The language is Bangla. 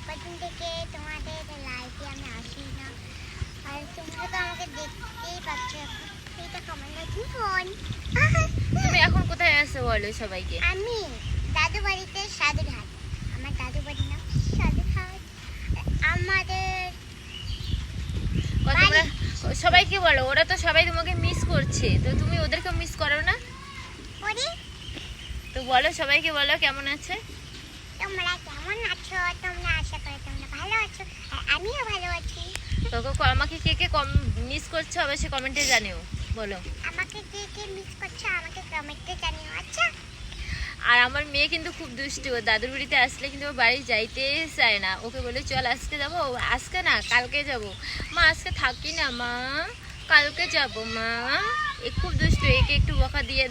কদিন থেকে তোমাদের লাইভে আমি আসি না, আর তোমরা তো আমাকে দেখতেই পাচ্ছ। এটা কমেন্ট ফোন। তুমি এখন কোথায় আছো বলো সবাইকে। আমি দাদু বাড়িতে, সাধুরহাট। আমার দাদু বাড়ির নাম সাধুরহাট। আমাদের তোমরা সবাইকে বলো, ওরা তো সবাই তোমাকে মিস করছে, তো তুমি ওদেরকে মিস করো না? করি। তো বলো, সবাইকে বলো কেমন আছে। তোমরা কেমন আছো? তোমরা আশা করি তোমরা ভালো আছো, আর আমিও ভালো আছি। তো আমাকে কে কে মিস করছো অবশ্যই কমেন্টে জানিও, বলো। আমাকে কে কে মিস করছো আমাকে কমেন্টে জানিও, আচ্ছা? আর আমার মেয়ে কিন্তু খুব দুষ্টু, ও দাদুর বাড়িতে আসলে কিন্তু ও বাড়ি যাইতে চায় না। ওকে বলে চল আজকে যাবো, আজকে না কালকে যাব। মা আজকে থাকি না মা, কালকে যাব মা। এ খুব দুষ্টু, একে একটু বকা দিয়ে দাও।